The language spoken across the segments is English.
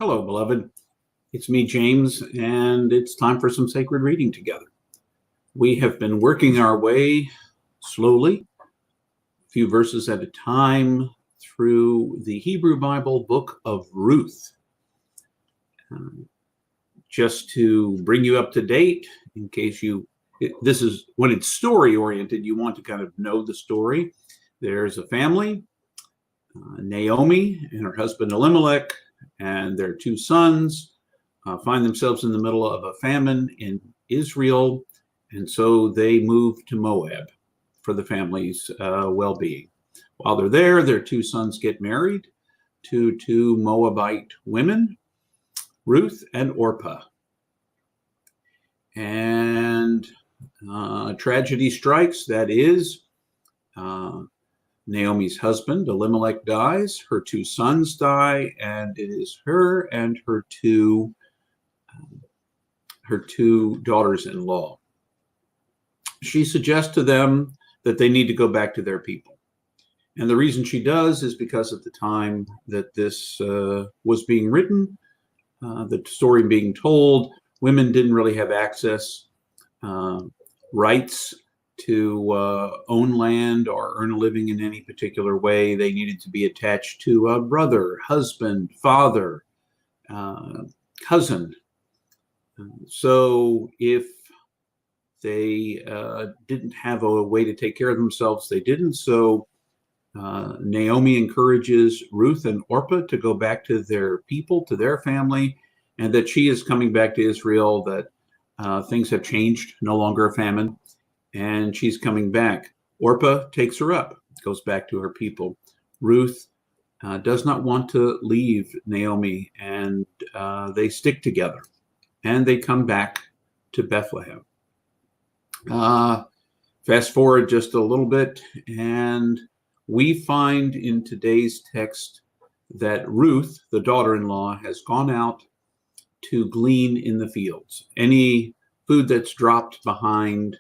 Hello, beloved. It's me, James, and it's time for some sacred reading together. We have been working our way slowly, a few verses at a time, through the Hebrew Bible book of Ruth. Just to bring you up to date, in case this is when it's story oriented, you want to kind of know the story. There's a family, Naomi and her husband Elimelech, and their two sons find themselves in the middle of a famine in Israel, and so they move to Moab for the family's well-being. While they're there, their two sons get married to two Moabite women, Ruth and Orpah. And tragedy strikes, that is, Naomi's husband, Elimelech, dies, her two sons die, and it is her and her two daughters-in-law. She suggests to them that they need to go back to their people. And the reason she does is because at the time that this was being written, the story being told, women didn't really have access, rights to own land or earn a living in any particular way. They needed to be attached to a brother, husband, father, cousin. So if they didn't have a way to take care of themselves, they didn't. So Naomi encourages Ruth and Orpah to go back to their people, to their family, and that she is coming back to Israel, that things have changed, no longer a famine, and she's coming back. Orpah takes her up, goes back to her people. Ruth does not want to leave Naomi, and they stick together, and they come back to Bethlehem. Fast forward just a little bit, and we find in today's text that Ruth, the daughter-in-law, has gone out to glean in the fields. Any food that's dropped behind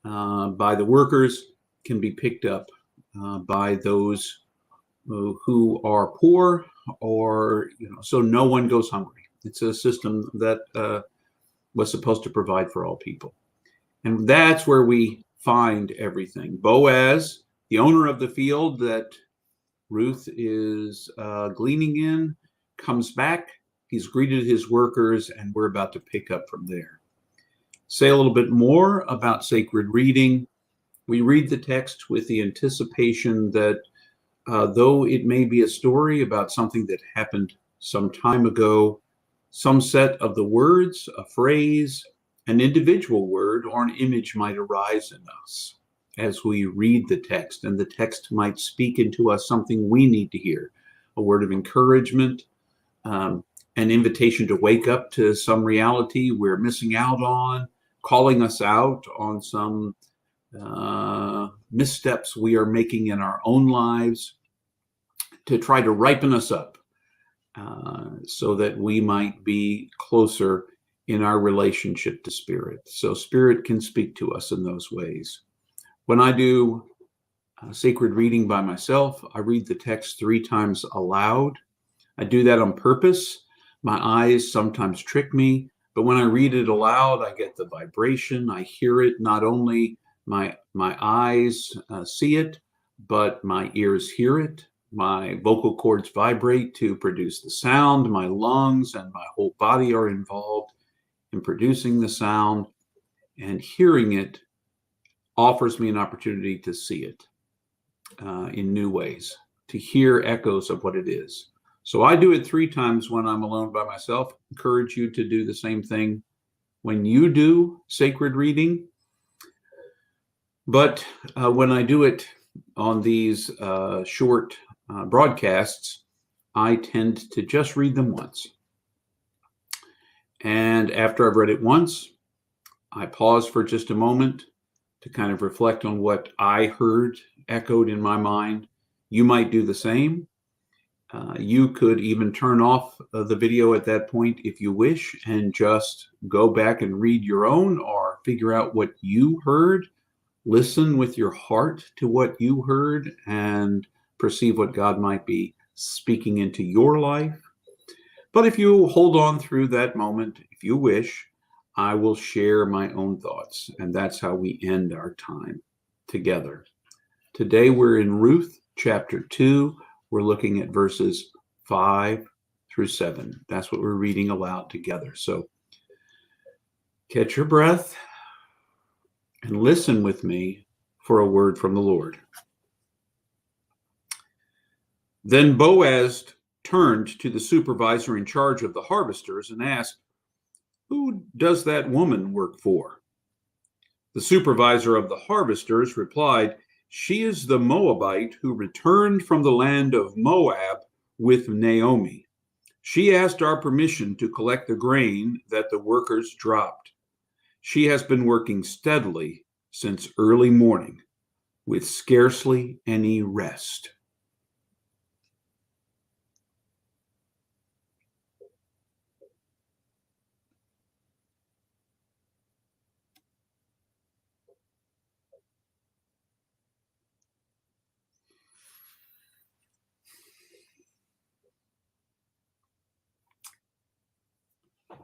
by the workers can be picked up by those who are poor, or so no one goes hungry. It's a system that was supposed to provide for all people. And that's where we find everything. Boaz, the owner of the field that Ruth is gleaning in, comes back. He's greeted his workers, and we're about to pick up from there. Say a little bit more about sacred reading. We read the text with the anticipation that though it may be a story about something that happened some time ago, some set of the words, a phrase, an individual word, or an image might arise in us as we read the text, and the text might speak into us something we need to hear, a word of encouragement, an invitation to wake up to some reality we're missing out on, calling us out on some missteps we are making in our own lives, to try to ripen us up so that we might be closer in our relationship to Spirit. So Spirit can speak to us in those ways. When I do sacred reading by myself, I read the text 3 times aloud. I do that on purpose. My eyes sometimes trick me, but when I read it aloud, I get the vibration. I hear it. Not only my eyes see it, but my ears hear it. My vocal cords vibrate to produce the sound. My lungs and my whole body are involved in producing the sound, and hearing it offers me an opportunity to see it in new ways, to hear echoes of what it is. So I do it 3 times when I'm alone by myself. Encourage you to do the same thing when you do sacred reading. But when I do it on these short broadcasts, I tend to just read them once. And after I've read it once, I pause for just a moment to kind of reflect on what I heard echoed in my mind. You might do the same. You could even turn off the video at that point if you wish, and just go back and read your own, or figure out what you heard. Listen with your heart to what you heard and perceive what God might be speaking into your life. But if you hold on through that moment, if you wish, I will share my own thoughts. And that's how we end our time together. Today we're in Ruth chapter 2. We're looking at verses 5 through 7. That's what we're reading aloud together. So catch your breath and listen with me for a word from the Lord. Then Boaz turned to the supervisor in charge of the harvesters and asked, "Who does that woman work for?" The supervisor of the harvesters replied, "She is the Moabite who returned from the land of Moab with Naomi. She asked our permission to collect the grain that the workers dropped. She has been working steadily since early morning with scarcely any rest."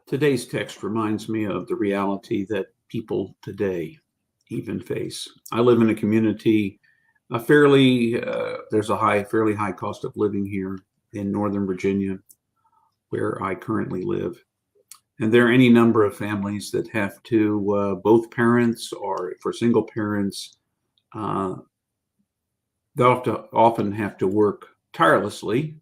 Today's text reminds me of the reality that people today even face. I live in a community, there's a fairly high cost of living here in Northern Virginia, where I currently live. And there are any number of families that have to, both parents, or for single parents, they'll often have to work tirelessly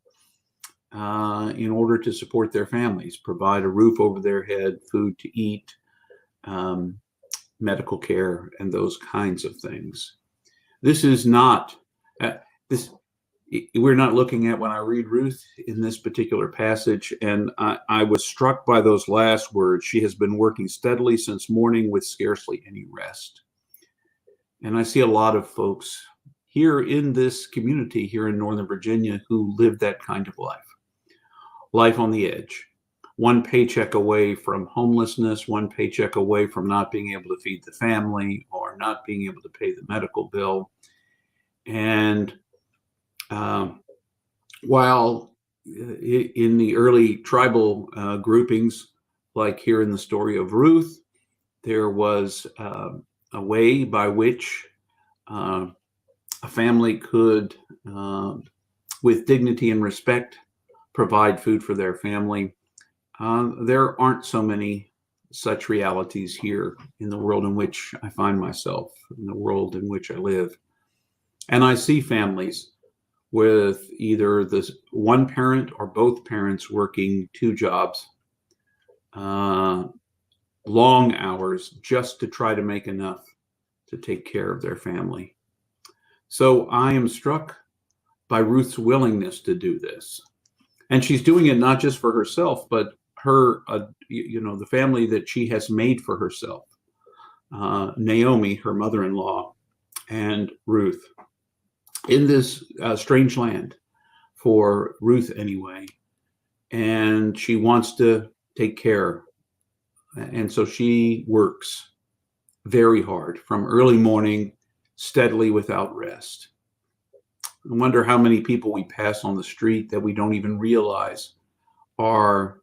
in order to support their families, provide a roof over their head, food to eat, medical care, and those kinds of things. This is not this. We're not looking at, when I read Ruth in this particular passage, and I was struck by those last words. She has been working steadily since morning with scarcely any rest. And I see a lot of folks here in this community here in Northern Virginia who live that kind of life on the edge, one paycheck away from homelessness, one paycheck away from not being able to feed the family or not being able to pay the medical bill. And while in the early tribal groupings, like here in the story of Ruth, there was a way by which a family could, with dignity and respect, provide food for their family. There aren't so many such realities here in the world in which I find myself, in the world in which I live. And I see families with either this one parent or both parents working two jobs, long hours, just to try to make enough to take care of their family. So I am struck by Ruth's willingness to do this. And she's doing it not just for herself, but her, the family that she has made for herself. Naomi, her mother-in-law, and Ruth. In this strange land, for Ruth anyway. And she wants to take care. And so she works very hard from early morning, steadily without rest. I wonder how many people we pass on the street that we don't even realize are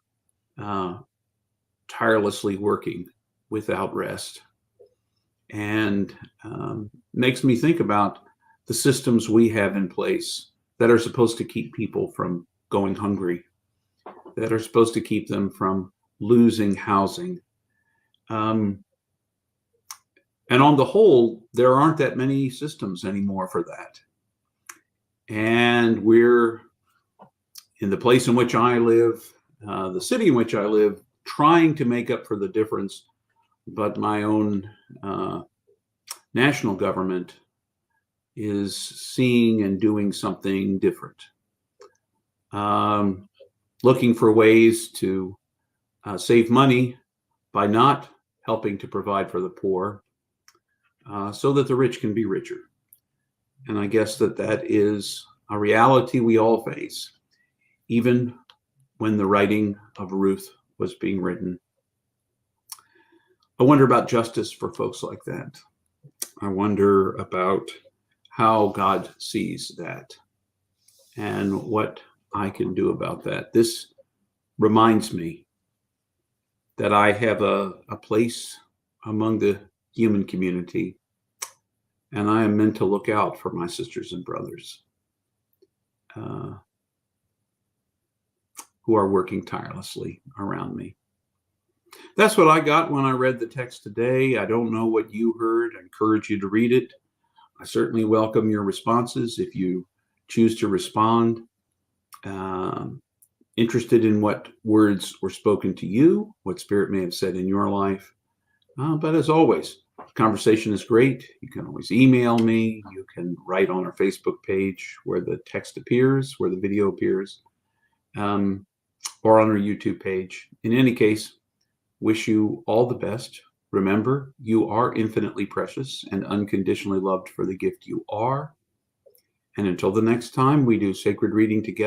tirelessly working without rest. And makes me think about the systems we have in place that are supposed to keep people from going hungry, that are supposed to keep them from losing housing. And on the whole, there aren't that many systems anymore for that. And we're in the place in which I live, the city in which I live, trying to make up for the difference, but my own national government is seeing and doing something different. Looking for ways to save money by not helping to provide for the poor, so that the rich can be richer. And I guess that is a reality we all face, even when the writing of Ruth was being written. I wonder about justice for folks like that. I wonder about how God sees that and what I can do about that. This reminds me that I have a place among the human community, and I am meant to look out for my sisters and brothers who are working tirelessly around me. That's what I got when I read the text today. I don't know what you heard. I encourage you to read it. I certainly welcome your responses if you choose to respond. Interested in what words were spoken to you, what Spirit may have said in your life. But as always, conversation is great. You can always email me. You can write on our Facebook page where the text appears, where the video appears, or on our YouTube page. In any case, wish you all the best. Remember, you are infinitely precious and unconditionally loved for the gift you are. And until the next time we do sacred reading together.